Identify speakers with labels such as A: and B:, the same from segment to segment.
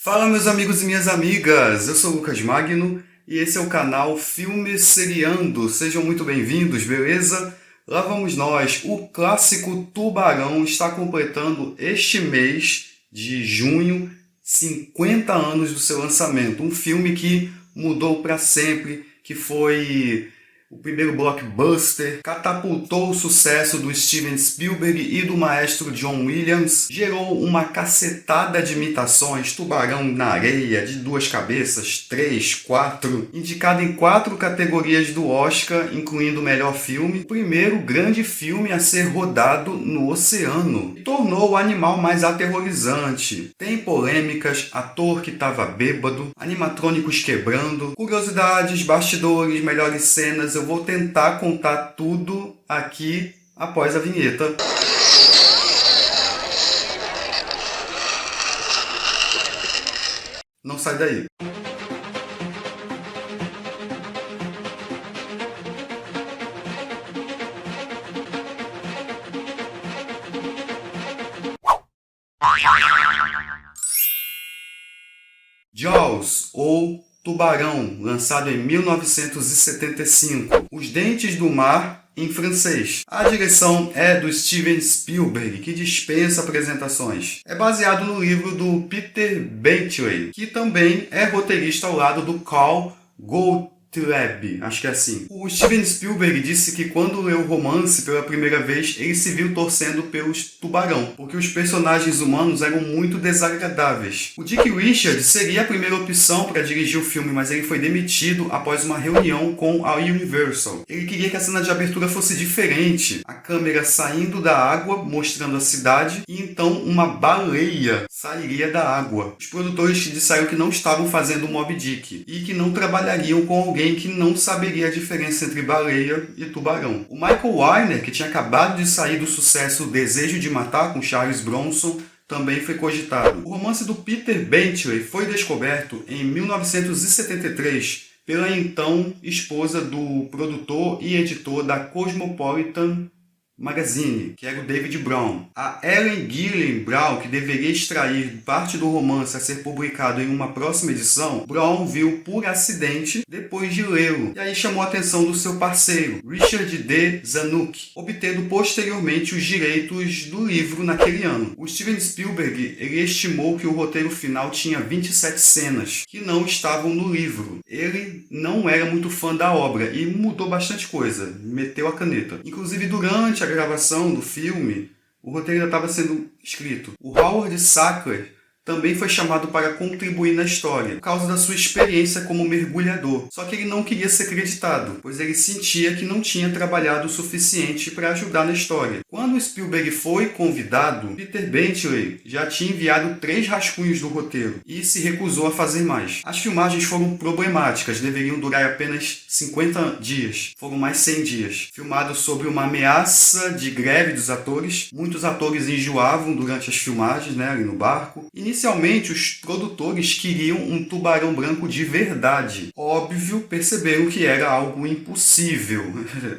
A: Fala meus amigos e minhas amigas, eu sou o Lucas Magno e esse é o canal Filmes Seriando. Sejam muito bem-vindos, beleza? Lá vamos nós, o clássico Tubarão está completando este mês de junho 50 anos do seu lançamento. Um filme que mudou para sempre, que foi o primeiro blockbuster, catapultou o sucesso do Steven Spielberg e do maestro John Williams, gerou uma cacetada de imitações, Tubarão na Areia, De Duas Cabeças, 3, 4, indicado em 4 categorias do Oscar, incluindo o melhor filme, o primeiro grande filme a ser rodado no oceano, e tornou o animal mais aterrorizante. Tem polêmicas, ator que estava bêbado, animatrônicos quebrando, curiosidades, bastidores, melhores cenas. Eu vou tentar contar tudo aqui após a vinheta. Não sai daí. Jaws, ou Tubarão, lançado em 1975. Os Dentes do Mar, em francês. A direção é do Steven Spielberg, que dispensa apresentações. É baseado no livro do Peter Benchley, que também é roteirista ao lado do Carl Gottlieb, acho que é assim. O Steven Spielberg disse que quando leu o romance pela primeira vez, ele se viu torcendo pelos tubarão, porque os personagens humanos eram muito desagradáveis. O Dick Richards seria a primeira opção para dirigir o filme, mas ele foi demitido após uma reunião com a Universal. Ele queria que a cena de abertura fosse diferente, a câmera saindo da água, mostrando a cidade, e então uma baleia sairia da água. Os produtores disseram que não estavam fazendo o Moby Dick, e que não trabalhariam com alguém que não saberia a diferença entre baleia e tubarão. O Michael Weiner, que tinha acabado de sair do sucesso Desejo de Matar com Charles Bronson, também foi cogitado. O romance do Peter Benchley foi descoberto em 1973 pela então esposa do produtor e editor da Cosmopolitan Magazine, que era o David Brown. A Ellen Gillian Brown, que deveria extrair parte do romance a ser publicado em uma próxima edição, Brown viu por acidente depois de lê-lo, e aí chamou a atenção do seu parceiro, Richard D. Zanuck, obtendo posteriormente os direitos do livro naquele ano. O Steven Spielberg ele estimou que o roteiro final tinha 27 cenas, que não estavam no livro. Ele não era muito fã da obra e mudou bastante coisa, meteu a caneta. Inclusive, durante a gravação do filme, o roteiro ainda estava sendo escrito. O Howard Sackler também foi chamado para contribuir na história, por causa da sua experiência como mergulhador. Só que ele não queria ser creditado, pois ele sentia que não tinha trabalhado o suficiente para ajudar na história. Quando Spielberg foi convidado, Peter Benchley já tinha enviado 3 rascunhos do roteiro e se recusou a fazer mais. As filmagens foram problemáticas, deveriam durar apenas 50 dias. Foram mais 100 dias. Filmado sob uma ameaça de greve dos atores. Muitos atores enjoavam durante as filmagens, ali no barco. Inicialmente, os produtores queriam um tubarão branco de verdade. Óbvio, perceberam que era algo impossível.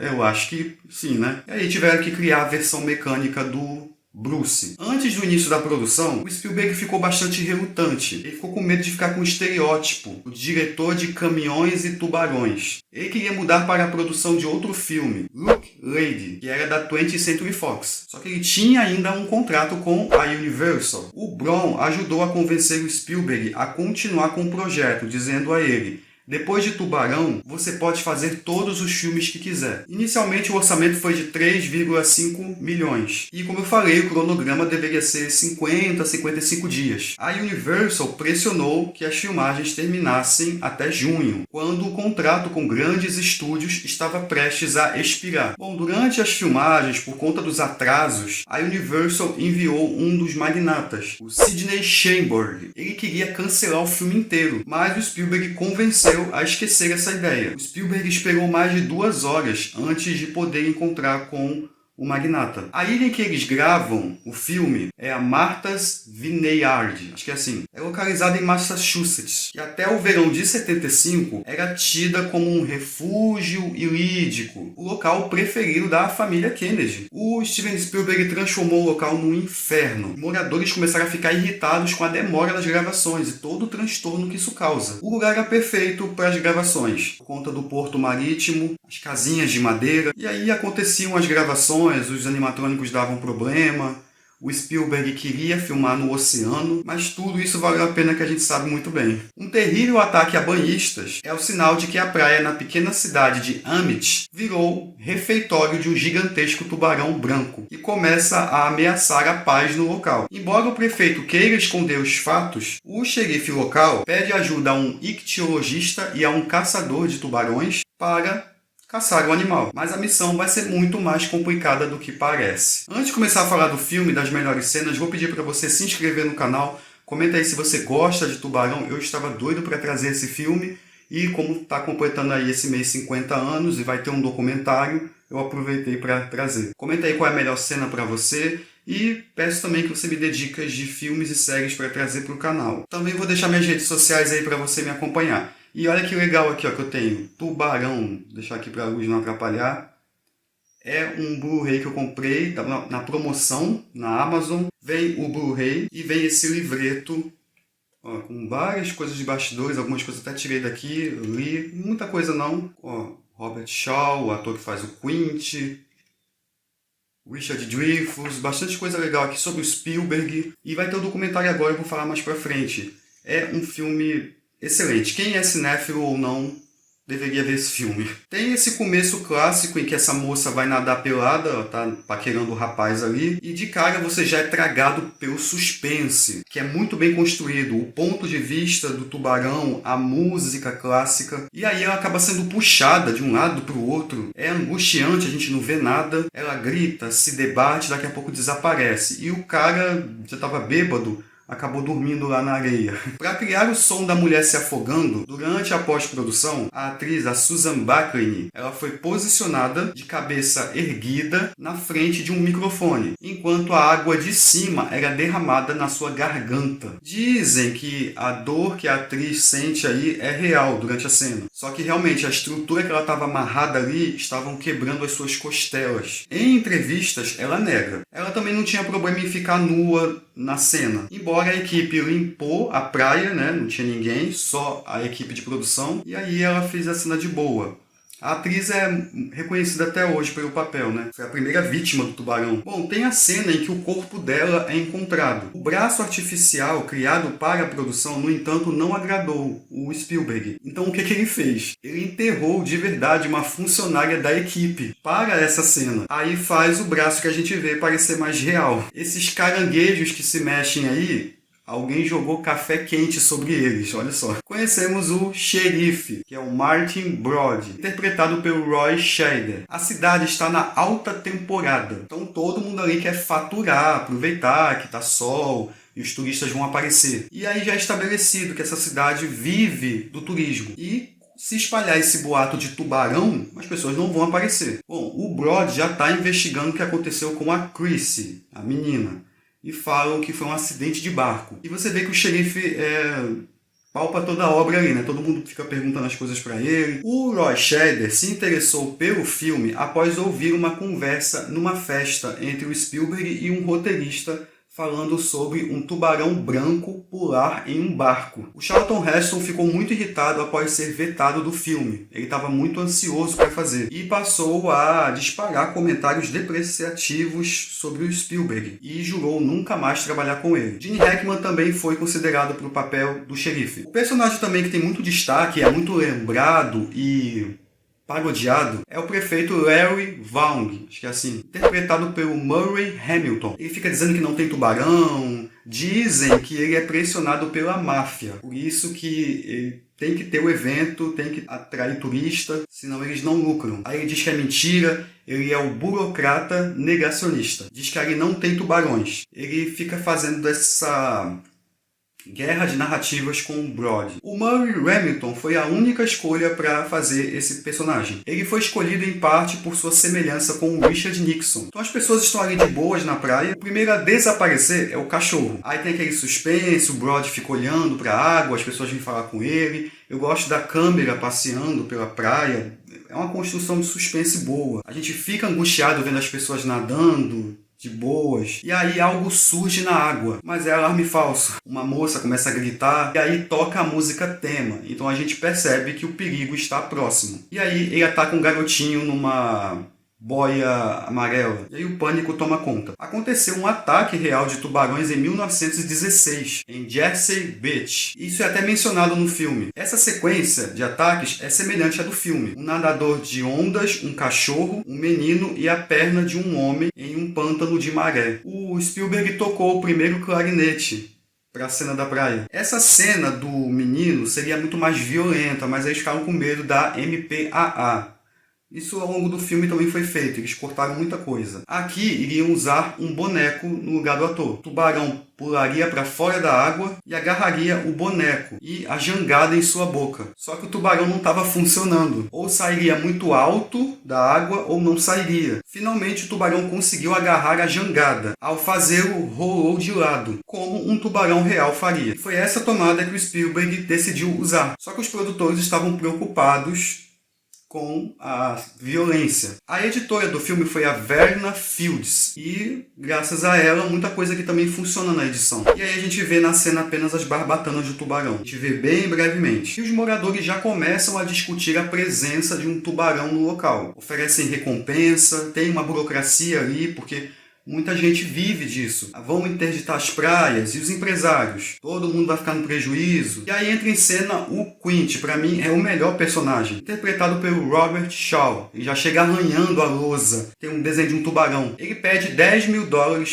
A: Eu acho que sim, né? E aí tiveram que criar a versão mecânica do Bruce. Antes do início da produção, o Spielberg ficou bastante relutante. Ele ficou com medo de ficar com o estereótipo, o diretor de caminhões e tubarões. Ele queria mudar para a produção de outro filme, Look Lady, que era da 20th Century Fox. Só que ele tinha ainda um contrato com a Universal. O Brown ajudou a convencer o Spielberg a continuar com o projeto, dizendo a ele: depois de Tubarão, você pode fazer todos os filmes que quiser. Inicialmente o orçamento foi de 3,5 milhões. E como eu falei, o cronograma deveria ser 50 a 55 dias. A Universal pressionou que as filmagens terminassem até junho, quando o contrato com grandes estúdios estava prestes a expirar. Bom, durante as filmagens, por conta dos atrasos, a Universal enviou um dos magnatas, o Sidney Sheinberg. Ele queria cancelar o filme inteiro, mas o Spielberg convenceu a esquecer essa ideia. O Spielberg esperou mais de 2 horas antes de poder encontrar com o magnata. A ilha em que eles gravam o filme é a Martha's Vineyard, acho que é assim. É localizada em Massachusetts, e até o verão de 75 era tida como um refúgio ilídico, o local preferido da família Kennedy. O Steven Spielberg transformou o local num inferno. Moradores começaram a ficar irritados com a demora das gravações e todo o transtorno que isso causa. O lugar era perfeito para as gravações, por conta do porto marítimo, as casinhas de madeira, e aí aconteciam as gravações, os animatrônicos davam problema, o Spielberg queria filmar no oceano, mas tudo isso valeu a pena, que a gente sabe muito bem. Um terrível ataque a banhistas é o sinal de que a praia na pequena cidade de Amish virou refeitório de um gigantesco tubarão branco e começa a ameaçar a paz no local. Embora o prefeito queira esconder os fatos, o xerife local pede ajuda a um ictiologista e a um caçador de tubarões para caçar o animal. Mas a missão vai ser muito mais complicada do que parece. Antes de começar a falar do filme e das melhores cenas, vou pedir para você se inscrever no canal. Comenta aí se você gosta de tubarão. Eu estava doido para trazer esse filme e como está completando aí esse mês 50 anos e vai ter um documentário, eu aproveitei para trazer. Comenta aí qual é a melhor cena para você e peço também que você me dê dicas de filmes e séries para trazer para o canal. Também vou deixar minhas redes sociais aí para você me acompanhar. E olha que legal aqui, ó, que eu tenho Tubarão, vou deixar aqui para a luz não atrapalhar. É um Blu-ray que eu comprei na promoção na Amazon. Vem o Blu-ray e vem esse livreto, ó, com várias coisas de bastidores, algumas coisas até tirei daqui, li, muita coisa não. Ó, Robert Shaw, o ator que faz o Quint, Richard Dreyfuss, bastante coisa legal aqui sobre o Spielberg. E vai ter o documentário agora, eu vou falar mais pra frente. É um filme excelente. Quem é cinéfilo ou não deveria ver esse filme. Tem esse começo clássico em que essa moça vai nadar pelada, tá paquerando o rapaz ali, e de cara você já é tragado pelo suspense, que é muito bem construído, o ponto de vista do tubarão, a música clássica, e aí ela acaba sendo puxada de um lado para o outro. É angustiante, a gente não vê nada, ela grita, se debate, daqui a pouco desaparece, e o cara já estava bêbado, acabou dormindo lá na areia. Para criar o som da mulher se afogando, durante a pós-produção, a atriz, a Susan Buckley, ela foi posicionada de cabeça erguida na frente de um microfone, enquanto a água de cima era derramada na sua garganta. Dizem que a dor que a atriz sente aí é real durante a cena. Só que realmente a estrutura que ela estava amarrada ali estavam quebrando as suas costelas. Em entrevistas, ela nega. Ela também não tinha problema em ficar nua na cena. Embora a equipe limpou a praia, né? Não tinha ninguém, só a equipe de produção. E aí ela fez a cena de boa. A atriz é reconhecida até hoje pelo papel, né? Foi a primeira vítima do tubarão. Bom, tem a cena em que o corpo dela é encontrado. O braço artificial criado para a produção, no entanto, não agradou o Spielberg. Então o que ele fez? Ele enterrou de verdade uma funcionária da equipe para essa cena. Aí faz o braço que a gente vê parecer mais real. Esses caranguejos que se mexem aí, alguém jogou café quente sobre eles, olha só. Conhecemos o xerife, que é o Martin Brod, interpretado pelo Roy Scheider. A cidade está na alta temporada, então todo mundo ali quer faturar, aproveitar que tá sol e os turistas vão aparecer. E aí já é estabelecido que essa cidade vive do turismo. E se espalhar esse boato de tubarão, as pessoas não vão aparecer. Bom, o Brod já está investigando o que aconteceu com a Chrissy, a menina. E falam que foi um acidente de barco. E você vê que o xerife palpa toda a obra ali, né? Todo mundo fica perguntando as coisas para ele. O Roy Scheider se interessou pelo filme após ouvir uma conversa numa festa entre o Spielberg e um roteirista falando sobre um tubarão branco pular em um barco. O Charlton Heston ficou muito irritado após ser vetado do filme. Ele estava muito ansioso para fazer e passou a disparar comentários depreciativos sobre o Spielberg e jurou nunca mais trabalhar com ele. Gene Hackman também foi considerado para o papel do xerife. O personagem também que tem muito destaque, é muito lembrado e parodiado, é o prefeito Larry Vaughn, acho que é assim, interpretado pelo Murray Hamilton. Ele fica dizendo que não tem tubarão, dizem que ele é pressionado pela máfia, por isso que ele tem que ter o evento, tem que atrair turista, senão eles não lucram. Aí ele diz que é mentira, ele é o burocrata negacionista, diz que ali não tem tubarões. Ele fica fazendo Guerra de narrativas com o Brody. O Murray Hamilton foi a única escolha para fazer esse personagem. Ele foi escolhido em parte por sua semelhança com o Richard Nixon. Então as pessoas estão ali de boas na praia. O primeiro a desaparecer é o cachorro. Aí tem aquele suspense, o Brody fica olhando para a água, as pessoas vêm falar com ele. Eu gosto da câmera passeando pela praia. É uma construção de suspense boa. A gente fica angustiado vendo as pessoas nadando de boas, e aí algo surge na água, mas é alarme falso. Uma moça começa a gritar, e aí toca a música tema, então a gente percebe que o perigo está próximo. E aí ele ataca um garotinho numa boia amarela, e aí o pânico toma conta. Aconteceu um ataque real de tubarões em 1916, em Jersey Beach. Isso é até mencionado no filme. Essa sequência de ataques é semelhante à do filme. Um nadador de ondas, um cachorro, um menino e a perna de um homem em um pântano de maré. O Spielberg tocou o primeiro clarinete para a cena da praia. Essa cena do menino seria muito mais violenta, mas eles ficaram com medo da MPAA. Isso ao longo do filme também foi feito, eles cortaram muita coisa. Aqui iriam usar um boneco no lugar do ator. O tubarão pularia para fora da água e agarraria o boneco e a jangada em sua boca. Só que o tubarão não estava funcionando. Ou sairia muito alto da água ou não sairia. Finalmente o tubarão conseguiu agarrar a jangada. Ao fazê-lo, rolou de lado, como um tubarão real faria. Foi essa tomada que o Spielberg decidiu usar. Só que os produtores estavam preocupados com a violência. A editora do filme foi a Verna Fields e, graças a ela, muita coisa que também funciona na edição. E aí a gente vê na cena apenas as barbatanas do tubarão. A gente vê bem brevemente. E os moradores já começam a discutir a presença de um tubarão no local. Oferecem recompensa, tem uma burocracia ali, porque muita gente vive disso. Vão interditar as praias e os empresários. Todo mundo vai ficar no prejuízo. E aí entra em cena o Quint. Para mim é o melhor personagem. Interpretado pelo Robert Shaw. Ele já chega arranhando a lousa. Tem um desenho de um tubarão. Ele pede $10 mil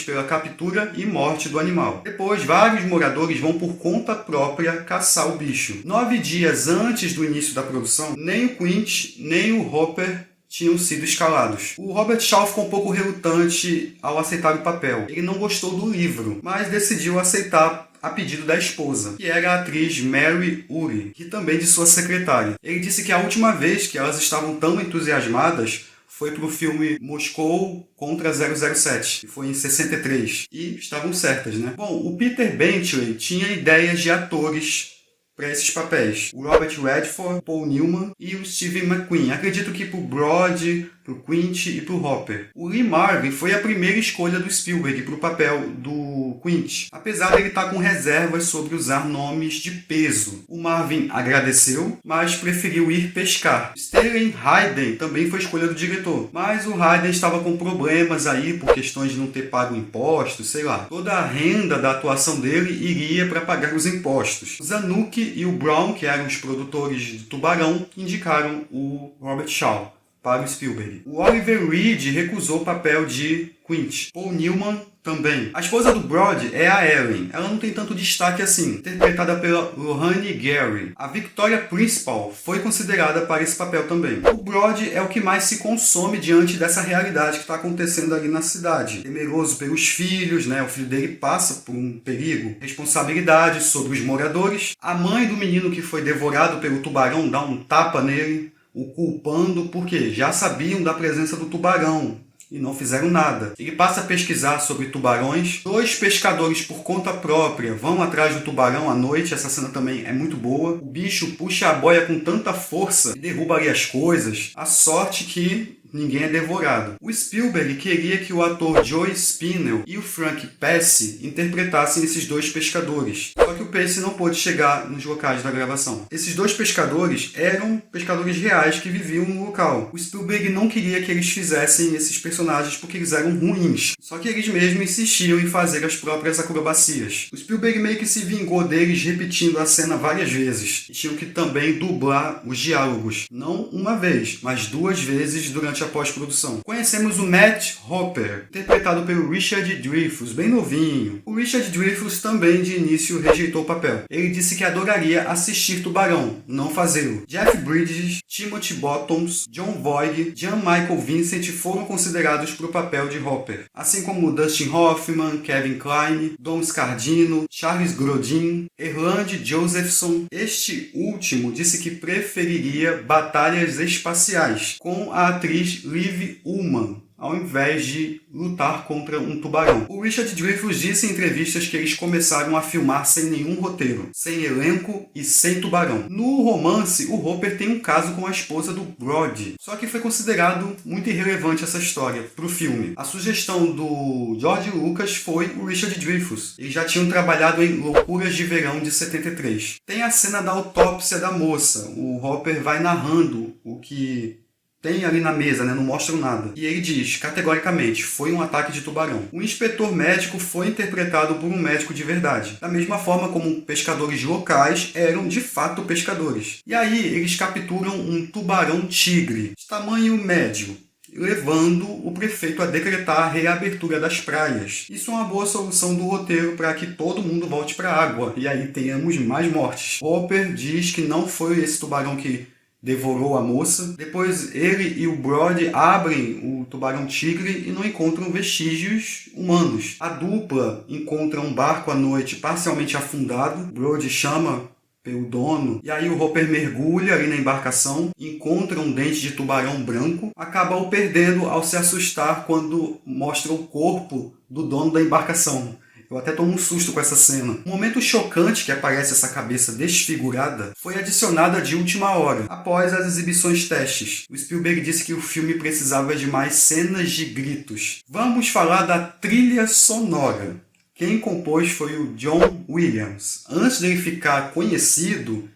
A: pela captura e morte do animal. Depois, vários moradores vão por conta própria caçar o bicho. 9 dias antes do início da produção, nem o Quint, nem o Hopper tinham sido escalados. O Robert Shaw ficou um pouco relutante ao aceitar o papel. Ele não gostou do livro, mas decidiu aceitar a pedido da esposa, que era a atriz Mary Ury, e também de sua secretária. Ele disse que a última vez que elas estavam tão entusiasmadas foi para o filme Moscou contra 007, que foi em 63. E estavam certas, né? Bom, o Peter Benchley tinha ideias de atores para esses papéis. O Robert Redford, Paul Newman e o Steve McQueen. Acredito que pro Brody, pro Quint e pro Hopper. O Lee Marvin foi a primeira escolha do Spielberg pro papel do Quint, apesar dele estar com reservas sobre usar nomes de peso. O Marvin agradeceu, mas preferiu ir pescar. Sterling Hayden também foi escolha do diretor, mas o Hayden estava com problemas aí por questões de não ter pago impostos, sei lá. Toda a renda da atuação dele iria para pagar os impostos. O Zanuck e o Brown, que eram os produtores de Tubarão, indicaram o Robert Shaw para o Spielberg. O Oliver Reed recusou o papel de Quint. Paul Newman também. A esposa do Brody é a Ellen. Ela não tem tanto destaque assim, interpretada pela Lorraine Gary. A Victoria Principal foi considerada para esse papel também. O Brody é o que mais se consome diante dessa realidade que está acontecendo ali na cidade. Temeroso pelos filhos, né? O filho dele passa por um perigo. Responsabilidade sobre os moradores. A mãe do menino que foi devorado pelo tubarão dá um tapa nele, o culpando porque já sabiam da presença do tubarão e não fizeram nada. Ele passa a pesquisar sobre tubarões. 2 pescadores por conta própria vão atrás do tubarão à noite. Essa cena também é muito boa. O bicho puxa a boia com tanta força e derruba ali as coisas. A sorte que ninguém é devorado. O Spielberg queria que o ator Joe Spinell e o Frank Pesce interpretassem esses 2 pescadores. Só que o Pesce não pôde chegar nos locais da gravação. Esses 2 pescadores eram pescadores reais que viviam no local. O Spielberg não queria que eles fizessem esses personagens porque eles eram ruins. Só que eles mesmos insistiam em fazer as próprias acrobacias. O Spielberg meio que se vingou deles repetindo a cena várias vezes. E tinham que também dublar os diálogos. Não uma vez, mas 2 vezes durante a a pós-produção. Conhecemos o Matt Hopper, interpretado pelo Richard Dreyfuss, bem novinho. O Richard Dreyfuss também de início rejeitou o papel. Ele disse que adoraria assistir Tubarão, não fazê-lo. Jeff Bridges, Timothy Bottoms, John Voight, Jan Michael Vincent foram considerados para o papel de Hopper, assim como Dustin Hoffman, Kevin Kline, Don Scardino, Charles Grodin, Erland Josephson. Este último disse que preferiria batalhas espaciais com a atriz Liv Ullmann, ao invés de lutar contra um tubarão. O Richard Dreyfuss disse em entrevistas que eles começaram a filmar sem nenhum roteiro, sem elenco e sem tubarão. No romance, o Hopper tem um caso com a esposa do Brody, só que foi considerado muito irrelevante essa história para o filme. A sugestão do George Lucas foi o Richard Dreyfuss. Eles já tinham trabalhado em Loucuras de Verão de 73. Tem a cena da autópsia da moça. O Hopper vai narrando o que tem ali na mesa, né? Não mostram nada. E ele diz, categoricamente, foi um ataque de tubarão. O inspetor médico foi interpretado por um médico de verdade, da mesma forma como pescadores locais eram de fato pescadores. E aí eles capturam um tubarão-tigre, de tamanho médio, levando o prefeito a decretar a reabertura das praias. Isso é uma boa solução do roteiro para que todo mundo volte para a água, e aí tenhamos mais mortes. Hopper diz que não foi esse tubarão que devorou a moça. Depois ele e o Brody abrem o tubarão-tigre e não encontram vestígios humanos. A dupla encontra um barco à noite parcialmente afundado. Brody chama pelo dono, e aí o Hopper mergulha ali na embarcação, encontra um dente de tubarão branco, acaba o perdendo ao se assustar quando mostra o corpo do dono da embarcação. Eu até tomo um susto com essa cena. Um momento chocante que aparece essa cabeça desfigurada foi adicionada de última hora, após as exibições testes. O Spielberg disse que o filme precisava de mais cenas de gritos. Vamos falar da trilha sonora. Quem compôs foi o John Williams. Antes dele ficar conhecido,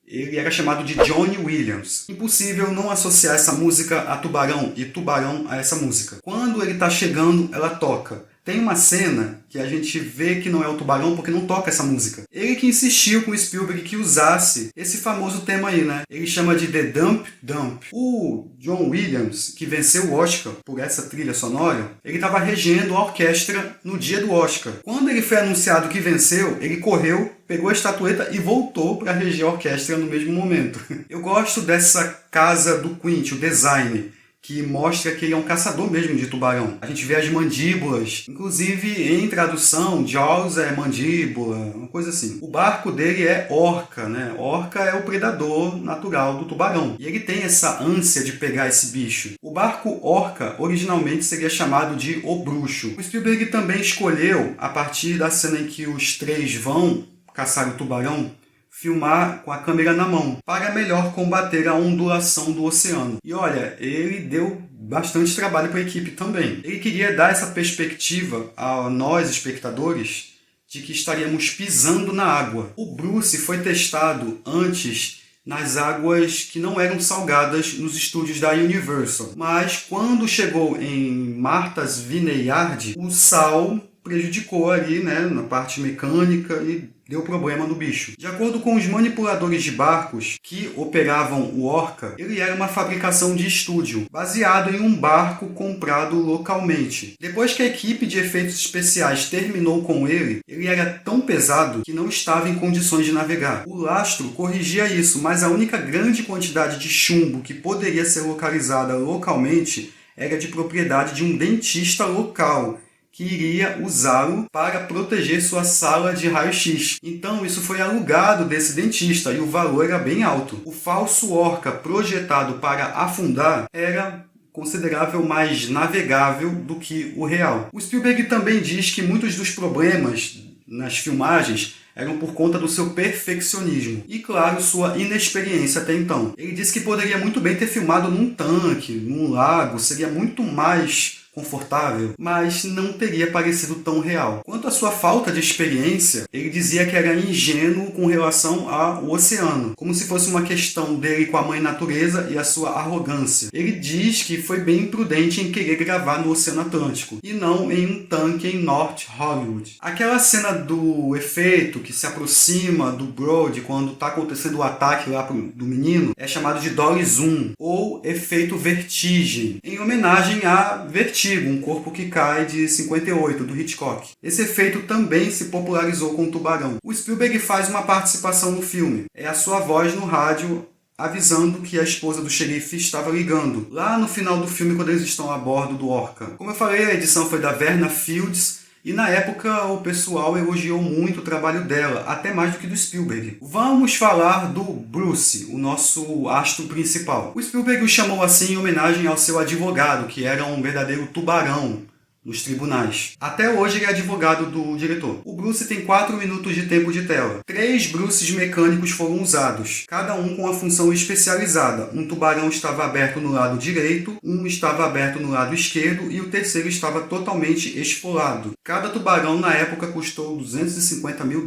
A: ele era chamado de Johnny Williams. Impossível não associar essa música a Tubarão e Tubarão a essa música. Quando ele está chegando, ela toca. Tem uma cena que a gente vê que não é o tubarão porque não toca essa música. Ele que insistiu com o Spielberg que usasse esse famoso tema aí, né? Ele chama de The Dump Dump. O John Williams, que venceu o Oscar por essa trilha sonora, ele estava regendo a orquestra no dia do Oscar. Quando ele foi anunciado que venceu, ele correu, pegou a estatueta e voltou para reger a orquestra no mesmo momento. Eu gosto dessa casa do Quint, o design, que mostra que ele é um caçador mesmo de tubarão. A gente vê as mandíbulas, inclusive em tradução, Jaws é mandíbula, uma coisa assim. O barco dele é orca, né? Orca é o predador natural do tubarão. E ele tem essa ânsia de pegar esse bicho. O barco orca originalmente seria chamado de O Bruxo. O Spielberg também escolheu, a partir da cena em que os três vão caçar o tubarão, filmar com a câmera na mão, para melhor combater a ondulação do oceano. E olha, ele deu bastante trabalho para a equipe também. Ele queria dar essa perspectiva a nós, espectadores, de que estaríamos pisando na água. O Bruce foi testado antes nas águas que não eram salgadas nos estúdios da Universal. Mas quando chegou em Martha's Vineyard, o sal prejudicou ali, né, na parte mecânica e deu problema no bicho. De acordo com os manipuladores de barcos que operavam o Orca, ele era uma fabricação de estúdio, baseado em um barco comprado localmente. Depois que a equipe de efeitos especiais terminou com ele, ele era tão pesado que não estava em condições de navegar. O lastro corrigia isso, mas a única grande quantidade de chumbo que poderia ser localizada localmente era de propriedade de um dentista local, que iria usá-lo para proteger sua sala de raio-x. Então isso foi alugado desse dentista e o valor era bem alto. O falso Orca projetado para afundar era considerável mais navegável do que o real. O Spielberg também diz que muitos dos problemas nas filmagens eram por conta do seu perfeccionismo e, claro, sua inexperiência até então. Ele disse que poderia muito bem ter filmado num tanque, num lago, seria muito mais confortável, mas não teria parecido tão real. Quanto à sua falta de experiência, ele dizia que era ingênuo com relação ao oceano, como se fosse uma questão dele com a mãe natureza e a sua arrogância. Ele diz que foi bem imprudente em querer gravar no Oceano Atlântico e não em um tanque em North Hollywood. Aquela cena do efeito que se aproxima do Brody quando está acontecendo o ataque lá do menino é chamado de Dolly Zoom, ou efeito vertigem, em homenagem a Vertigo, um corpo que cai de 58, do Hitchcock. Esse efeito também se popularizou com o Tubarão. O Spielberg faz uma participação no filme. É a sua voz no rádio avisando que a esposa do xerife estava ligando, lá no final do filme quando eles estão a bordo do Orca. Como eu falei, a edição foi da Verna Fields, e na época o pessoal elogiou muito o trabalho dela, até mais do que do Spielberg. Vamos falar do Bruce, o nosso astro principal. O Spielberg o chamou assim em homenagem ao seu advogado, que era um verdadeiro tubarão nos tribunais. Até hoje ele é advogado do diretor. O Bruce tem 4 minutos de tempo de tela. 3 Bruces mecânicos foram usados, cada um com uma função especializada. Um tubarão estava aberto no lado direito, um estava aberto no lado esquerdo e o terceiro estava totalmente esfolado. Cada tubarão na época custou $250 mil.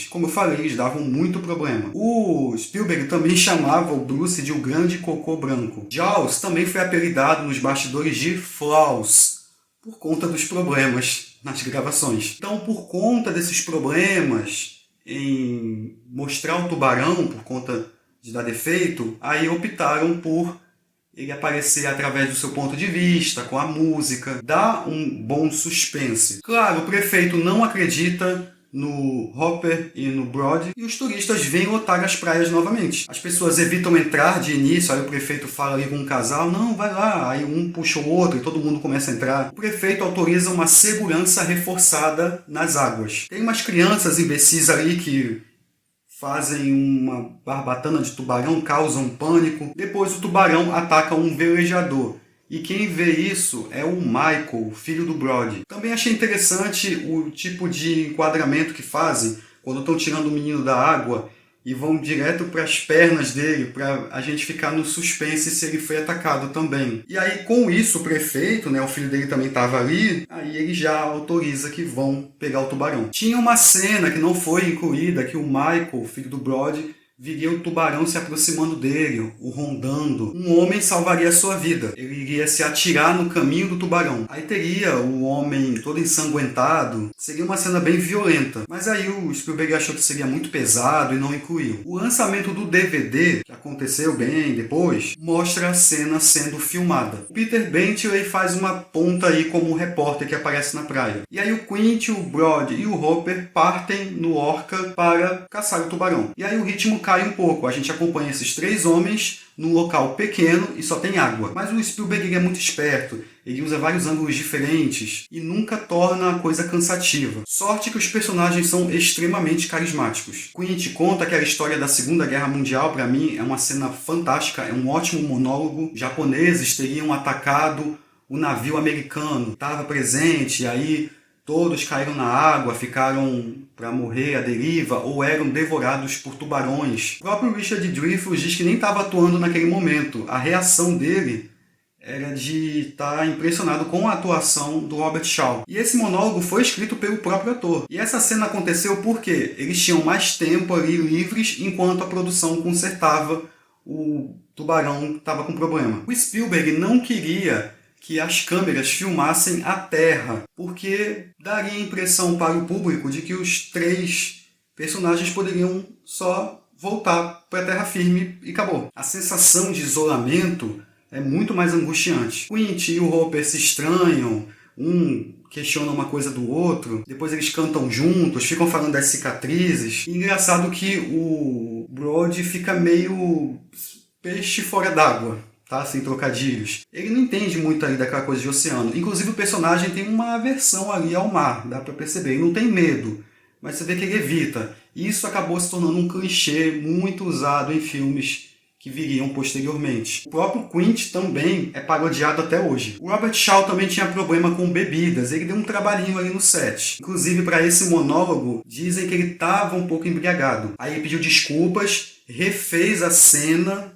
A: Como eu falei, eles davam muito problema. O Spielberg também chamava o Bruce de o grande cocô branco. Jaws também foi apelidado nos bastidores de Flaws, por conta dos problemas nas gravações. Então, por conta desses problemas em mostrar o tubarão, por conta de dar defeito, aí optaram por ele aparecer através do seu ponto de vista, com a música, dá um bom suspense. Claro, o prefeito não acredita no Hopper e no Brody, e os turistas vêm lotar as praias novamente. As pessoas evitam entrar de início, aí o prefeito fala ali com um casal, não, vai lá, aí um puxa o outro e todo mundo começa a entrar. O prefeito autoriza uma segurança reforçada nas águas. Tem umas crianças imbecis ali que fazem uma barbatana de tubarão, causam pânico. Depois o tubarão ataca um velejador. E quem vê isso é o Michael, filho do Brody. Também achei interessante o tipo de enquadramento que fazem quando estão tirando o menino da água e vão direto para as pernas dele, para a gente ficar no suspense se ele foi atacado também. E aí, com isso, o prefeito, né, o filho dele também estava ali, aí ele já autoriza que vão pegar o tubarão. Tinha uma cena que não foi incluída, que o Michael, filho do Brody, viria o tubarão se aproximando dele, o rondando. Um homem salvaria a sua vida. Ele iria se atirar no caminho do tubarão. Aí teria o homem todo ensanguentado. Seria uma cena bem violenta. Mas aí o Spielberg achou que seria muito pesado e não incluiu. O lançamento do DVD, que aconteceu bem depois, mostra a cena sendo filmada. O Peter Bentley faz uma ponta aí como um repórter que aparece na praia. E aí o Quint, o Brody e o Hopper partem no Orca para caçar o tubarão. E aí o ritmo cai um pouco. A gente acompanha esses 3 homens num local pequeno e só tem água. Mas o Spielberg é muito esperto. Ele usa vários ângulos diferentes e nunca torna a coisa cansativa. Sorte que os personagens são extremamente carismáticos. Quint conta aquela história da Segunda Guerra Mundial, para mim é uma cena fantástica, é um ótimo monólogo. Japoneses teriam atacado o navio americano, estava presente, e aí todos caíram na água, ficaram para morrer à deriva ou eram devorados por tubarões. O próprio Richard Dreyfuss diz que nem estava atuando naquele momento. A reação dele era de estar impressionado com a atuação do Robert Shaw. E esse monólogo foi escrito pelo próprio ator. E essa cena aconteceu porque eles tinham mais tempo ali livres enquanto a produção consertava o tubarão que estava com problema. O Spielberg não queria que as câmeras filmassem a Terra, porque daria a impressão para o público de que os 3 personagens poderiam só voltar para a terra firme e acabou. A sensação de isolamento é muito mais angustiante. Quint e o Hopper se estranham, um questiona uma coisa do outro, depois eles cantam juntos, ficam falando das cicatrizes. E engraçado que o Brody fica meio peixe fora d'água, tá? Sem trocadilhos. Ele não entende muito ali daquela coisa de oceano. Inclusive o personagem tem uma aversão ali ao mar, dá pra perceber. Ele não tem medo, mas você vê que ele evita. E isso acabou se tornando um clichê muito usado em filmes que viriam posteriormente. O próprio Quint também é parodiado até hoje. O Robert Shaw também tinha problema com bebidas, ele deu um trabalhinho ali no set. Inclusive, para esse monólogo, dizem que ele estava um pouco embriagado. Aí ele pediu desculpas, refez a cena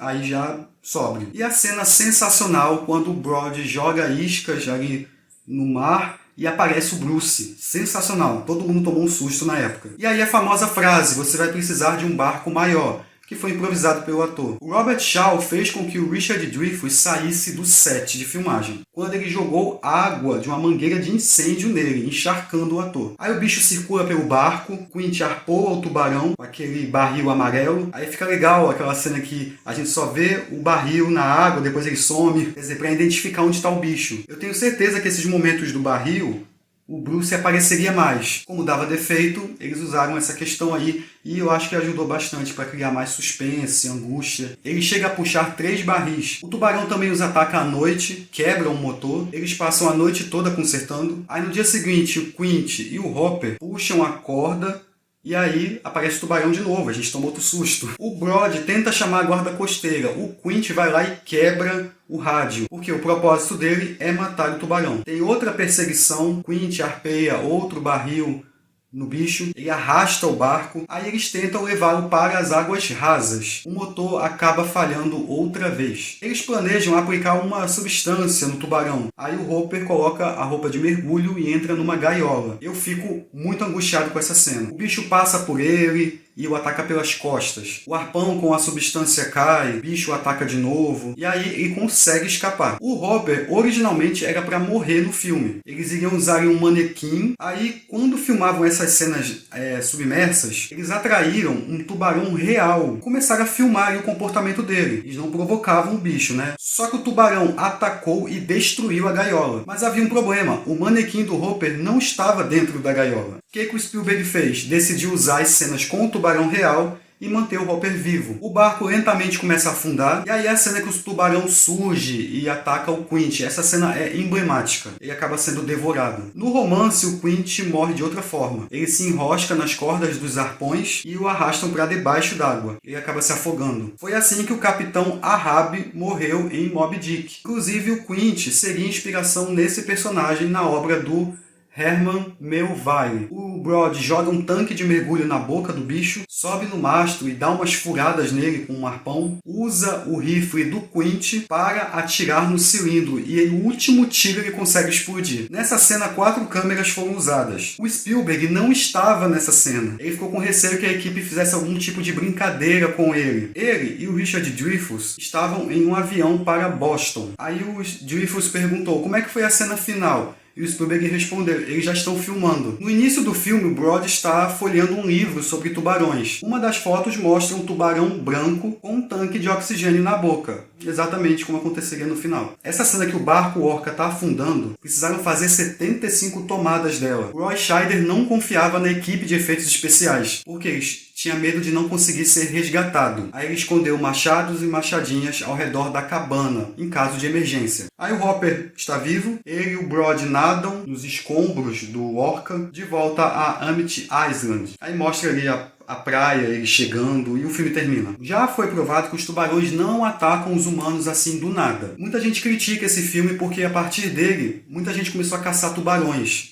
A: aí já sóbrio. E a cena sensacional quando o Brody joga iscas ali no mar e aparece o Bruce. Sensacional, todo mundo tomou um susto na época. E aí a famosa frase, você vai precisar de um barco maior, que foi improvisado pelo ator. O Robert Shaw fez com que o Richard Dreyfuss saísse do set de filmagem, quando ele jogou água de uma mangueira de incêndio nele, encharcando o ator. Aí o bicho circula pelo barco, Quint arpoa o tubarão com aquele barril amarelo. Aí fica legal aquela cena que a gente só vê o barril na água, depois ele some, quer dizer, para identificar onde está o bicho. Eu tenho certeza que esses momentos do barril, o Bruce apareceria mais. Como dava defeito, eles usaram essa questão aí e eu acho que ajudou bastante para criar mais suspense, angústia. Ele chega a puxar 3 barris. O tubarão também os ataca à noite, quebra o motor. Eles passam a noite toda consertando. Aí no dia seguinte, o Quint e o Hopper puxam a corda e aí aparece o tubarão de novo, a gente toma outro susto. O Brody tenta chamar a guarda costeira, o Quint vai lá e quebra o rádio, porque o propósito dele é matar o tubarão. Tem outra perseguição, Quint arpeia outro barril no bicho, ele arrasta o barco, aí eles tentam levá-lo para as águas rasas. O motor acaba falhando outra vez. Eles planejam aplicar uma substância no tubarão. Aí o Hopper coloca a roupa de mergulho e entra numa gaiola. Eu fico muito angustiado com essa cena. O bicho passa por ele e o ataca pelas costas. O arpão com a substância cai, o bicho o ataca de novo, e aí ele consegue escapar. O Hopper originalmente era para morrer no filme. Eles iriam usar um manequim, aí quando filmavam essas cenas submersas, eles atraíram um tubarão real. Começaram a filmar o comportamento dele. Eles não provocavam o bicho, né? Só que o tubarão atacou e destruiu a gaiola. Mas havia um problema, o manequim do Hopper não estava dentro da gaiola. O que o Spielberg fez? Decidiu usar as cenas com o tubarão real e manter o Hopper vivo. O barco lentamente começa a afundar, e aí é a cena que o tubarão surge e ataca o Quint. Essa cena é emblemática. Ele acaba sendo devorado. No romance, o Quint morre de outra forma. Ele se enrosca nas cordas dos arpões e o arrastam para debaixo d'água. Ele acaba se afogando. Foi assim que o capitão Ahab morreu em Moby Dick. Inclusive, o Quint seria inspiração nesse personagem na obra do Herman Melville. O Brody joga um tanque de mergulho na boca do bicho, sobe no mastro e dá umas furadas nele com um arpão, usa o rifle do Quint para atirar no cilindro e o último tiro ele consegue explodir. Nessa cena, 4 câmeras foram usadas. O Spielberg não estava nessa cena. Ele ficou com receio que a equipe fizesse algum tipo de brincadeira com ele. Ele e o Richard Dreyfuss estavam em um avião para Boston. Aí o Dreyfuss perguntou como é que foi a cena final. E o Spielberg respondeu, eles já estão filmando. No início do filme, o Brody está folheando um livro sobre tubarões. Uma das fotos mostra um tubarão branco com um tanque de oxigênio na boca. Exatamente como aconteceria no final. Essa cena que o barco orca está afundando, precisaram fazer 75 tomadas dela. O Roy Scheider não confiava na equipe de efeitos especiais, porque eles tinha medo de não conseguir ser resgatado. Aí ele escondeu machados e machadinhas ao redor da cabana, em caso de emergência. Aí o Hopper está vivo, ele e o Brody nadam nos escombros do Orca de volta a Amity Island. Aí mostra ali a praia, ele chegando, e o filme termina. Já foi provado que os tubarões não atacam os humanos assim do nada. Muita gente critica esse filme porque a partir dele, muita gente começou a caçar tubarões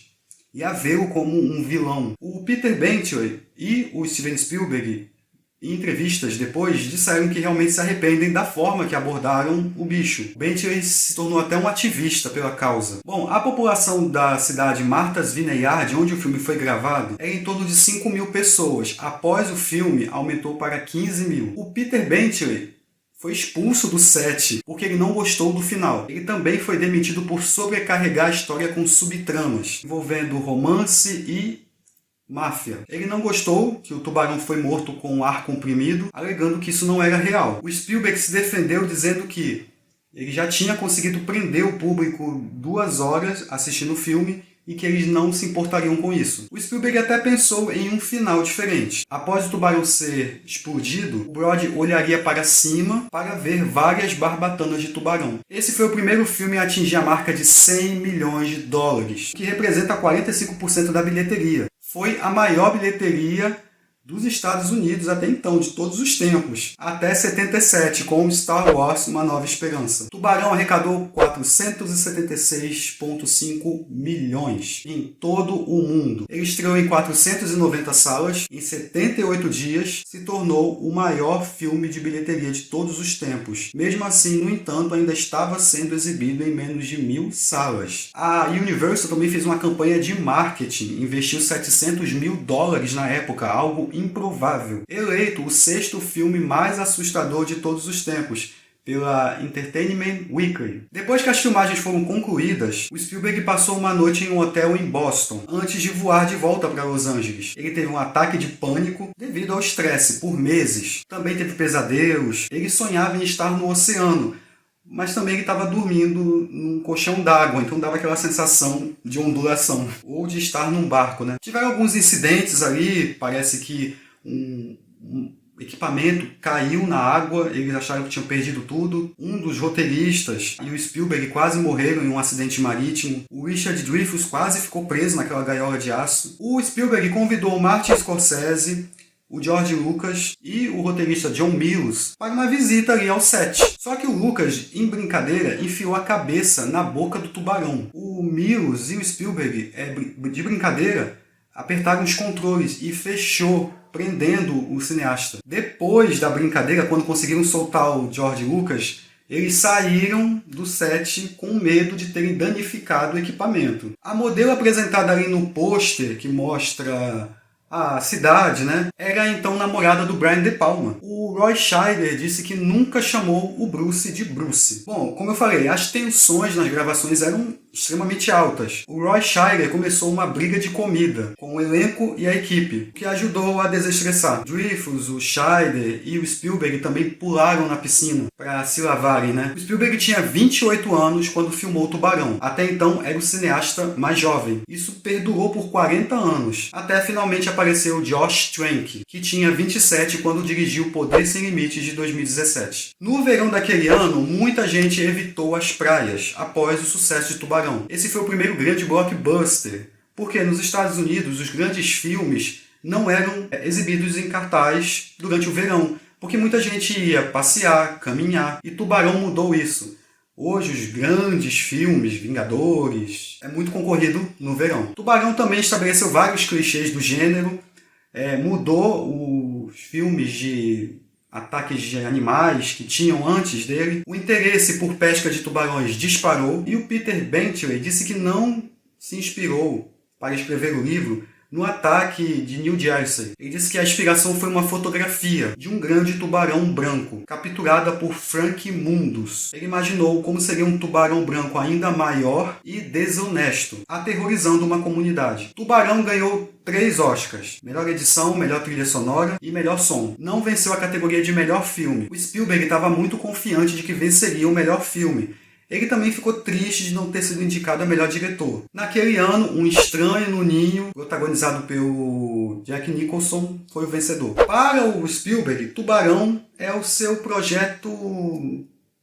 A: e a vê-lo como um vilão. O Peter Benchley e o Steven Spielberg, em entrevistas depois, disseram que realmente se arrependem da forma que abordaram o bicho. Benchley se tornou até um ativista pela causa. Bom, a população da cidade Martha's Vineyard, onde o filme foi gravado, é em torno de 5.000 pessoas. Após o filme, aumentou para 15.000. O Peter Benchley foi expulso do set porque ele não gostou do final. Ele também foi demitido por sobrecarregar a história com subtramas, envolvendo romance e máfia. Ele não gostou que o tubarão foi morto com ar comprimido, alegando que isso não era real. O Spielberg se defendeu dizendo que ele já tinha conseguido prender o público 2 horas assistindo o filme e que eles não se importariam com isso. O Spielberg até pensou em um final diferente. Após o tubarão ser explodido, o Brody olharia para cima para ver várias barbatanas de tubarão. Esse foi o primeiro filme a atingir a marca de 100 milhões de dólares, que representa 45% da bilheteria. Foi a maior bilheteria dos Estados Unidos até então, de todos os tempos, até 77, com Star Wars Uma Nova Esperança. Tubarão arrecadou 476,5 milhões em todo o mundo. Ele estreou em 490 salas, em 78 dias, se tornou o maior filme de bilheteria de todos os tempos. Mesmo assim, no entanto, ainda estava sendo exibido em menos de 1.000 salas. A Universal também fez uma campanha de marketing, investiu $700 mil na época, algo improvável. Eleito o 6º filme mais assustador de todos os tempos pela Entertainment Weekly. Depois que as filmagens foram concluídas, o Spielberg passou uma noite em um hotel em Boston, antes de voar de volta para Los Angeles. Ele teve um ataque de pânico devido ao estresse por meses. Também teve pesadelos. Ele sonhava em estar no oceano, mas também ele estava dormindo num colchão d'água, então dava aquela sensação de ondulação, ou de estar num barco, né? Tiveram alguns incidentes ali, parece que um equipamento caiu na água, eles acharam que tinham perdido tudo. Um dos roteiristas e o Spielberg quase morreram em um acidente marítimo. O Richard Dreyfuss quase ficou preso naquela gaiola de aço. O Spielberg convidou o Martin Scorsese, o George Lucas e o roteirista John Milius para uma visita ali ao set. Só que o Lucas, em brincadeira, enfiou a cabeça na boca do tubarão. O Milius e o Spielberg, de brincadeira, apertaram os controles e fechou, prendendo o cineasta. Depois da brincadeira, quando conseguiram soltar o George Lucas, eles saíram do set com medo de terem danificado o equipamento. A modelo apresentada ali no pôster, que mostra a cidade, né, era então namorada do Brian De Palma. O Roy Scheider disse que nunca chamou o Bruce de Bruce. Bom, como eu falei, as tensões nas gravações eram extremamente altas. O Roy Scheider começou uma briga de comida com o elenco e a equipe, o que ajudou a desestressar. Dreyfuss, o Scheider e o Spielberg também pularam na piscina para se lavarem, né? O Spielberg tinha 28 anos quando filmou Tubarão. Até então era o cineasta mais jovem. Isso perdurou por 40 anos, até finalmente apareceu Josh Trank, que tinha 27 quando dirigiu Poder Sem Limites de 2017. No verão daquele ano, muita gente evitou as praias após o sucesso de Tubarão. Esse foi o primeiro grande blockbuster, porque nos Estados Unidos os grandes filmes não eram exibidos em cartaz durante o verão, porque muita gente ia passear, caminhar, e Tubarão mudou isso. Hoje os grandes filmes, Vingadores, é muito concorrido no verão. Tubarão também estabeleceu vários clichês do gênero, mudou os filmes de ataques de animais que tinham antes dele. O interesse por pesca de tubarões disparou e o Peter Benchley disse que não se inspirou para escrever o livro no ataque de New Jersey. Ele disse que a inspiração foi uma fotografia de um grande tubarão branco, capturada por Frank Mundus. Ele imaginou como seria um tubarão branco ainda maior e desonesto, aterrorizando uma comunidade. Tubarão ganhou 3 Oscars: melhor edição, melhor trilha sonora e melhor som. Não venceu a categoria de melhor filme. O Spielberg estava muito confiante de que venceria o melhor filme. Ele também ficou triste de não ter sido indicado a melhor diretor. Naquele ano, Um Estranho no Ninho, protagonizado pelo Jack Nicholson, foi o vencedor. Para o Spielberg, Tubarão é o seu projeto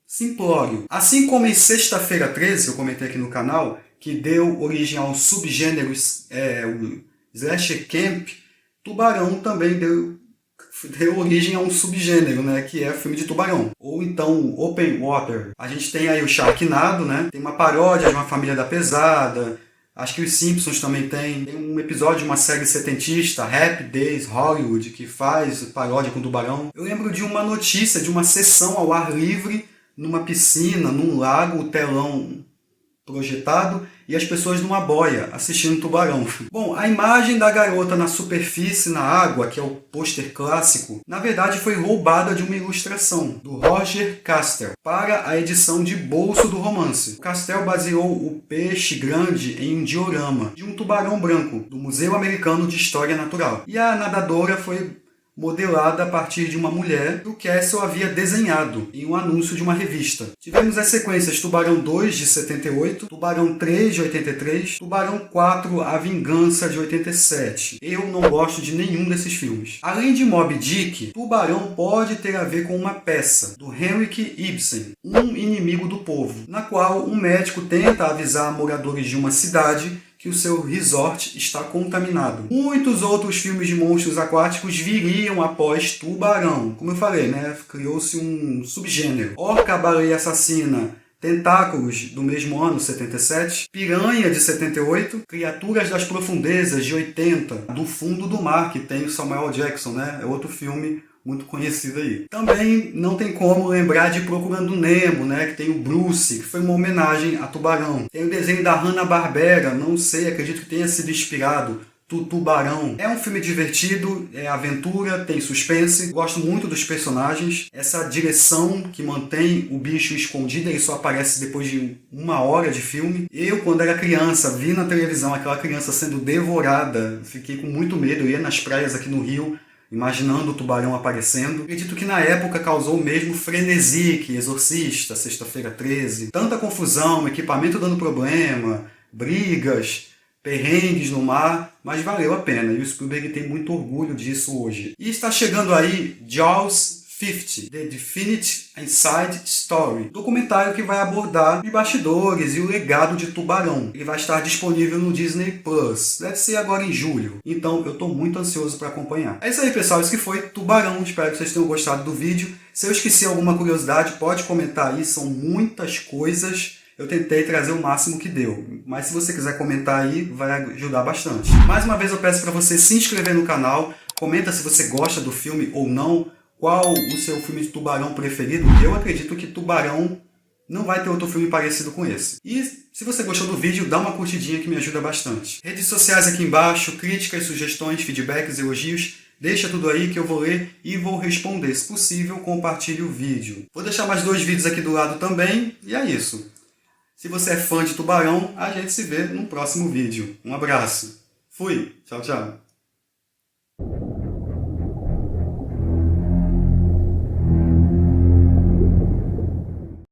A: simplório. Assim como em Sexta-feira 13, eu comentei aqui no canal, que deu origem ao subgênero o Slasher Camp, Tubarão também deu origem a um subgênero, né, que é o filme de tubarão. Ou então Open Water. A gente tem aí o Sharknado, né, tem uma paródia de Uma Família da Pesada. Acho que os Simpsons também tem. Tem um episódio de uma série setentista, Happy Days Hollywood, que faz paródia com tubarão. Eu lembro de uma notícia de uma sessão ao ar livre, numa piscina, num lago, o telão projetado e as pessoas numa boia assistindo Tubarão. Bom, a imagem da garota na superfície, na água, que é o pôster clássico, na verdade foi roubada de uma ilustração do Roger Castell para a edição de bolso do romance. O Castell baseou o peixe grande em um diorama de um tubarão branco do Museu Americano de História Natural. E a nadadora foi modelada a partir de uma mulher que o Castell havia desenhado em um anúncio de uma revista. Tivemos as sequências Tubarão 2, de 78, Tubarão 3, de 83, Tubarão 4, A Vingança, de 87. Eu não gosto de nenhum desses filmes. Além de Moby Dick, Tubarão pode ter a ver com uma peça do Henrik Ibsen, Um Inimigo do Povo, na qual um médico tenta avisar moradores de uma cidade que o seu resort está contaminado. Muitos outros filmes de monstros aquáticos viriam após Tubarão. Como eu falei, né? Criou-se um subgênero. Orca, Baleia Assassina, Tentáculos, do mesmo ano, 77. Piranha, de 78. Criaturas das Profundezas, de 80. Do Fundo do Mar, que tem o Samuel Jackson, né? É outro filme muito conhecido aí. Também não tem como lembrar de Procurando Nemo, né? Que tem o Bruce, que foi uma homenagem a Tubarão. Tem o desenho da Hanna-Barbera, não sei, acredito que tenha sido inspirado. Tubarão. É um filme divertido, é aventura, tem suspense. Gosto muito dos personagens. Essa direção que mantém o bicho escondido, ele só aparece depois de 1 hora de filme. Eu, quando era criança, vi na televisão aquela criança sendo devorada. Fiquei com muito medo. Eu ia nas praias aqui no Rio, imaginando o tubarão aparecendo. Acredito que na época causou o mesmo frenesi que Exorcista, Sexta-feira 13. Tanta confusão, equipamento dando problema, brigas, perrengues no mar, mas valeu a pena. E o Spielberg tem muito orgulho disso hoje. E está chegando aí Jaws 50, The Definite Inside Story, documentário que vai abordar os bastidores e o legado de Tubarão. Ele vai estar disponível no Disney Plus, deve ser agora em julho. Então eu estou muito ansioso para acompanhar. É isso aí, pessoal, isso que foi Tubarão. Espero que vocês tenham gostado do vídeo. Se eu esqueci alguma curiosidade, pode comentar aí, são muitas coisas. Eu tentei trazer o máximo que deu, mas se você quiser comentar aí, vai ajudar bastante. Mais uma vez eu peço para você se inscrever no canal, comenta se você gosta do filme ou não, qual o seu filme de tubarão preferido. Eu acredito que Tubarão não vai ter outro filme parecido com esse. E se você gostou do vídeo, dá uma curtidinha que me ajuda bastante. Redes sociais aqui embaixo, críticas, sugestões, feedbacks, elogios. Deixa tudo aí que eu vou ler e vou responder. Se possível, compartilhe o vídeo. Vou deixar mais 2 vídeos aqui do lado também, e é isso. Se você é fã de Tubarão, a gente se vê no próximo vídeo. Um abraço. Fui. Tchau, tchau.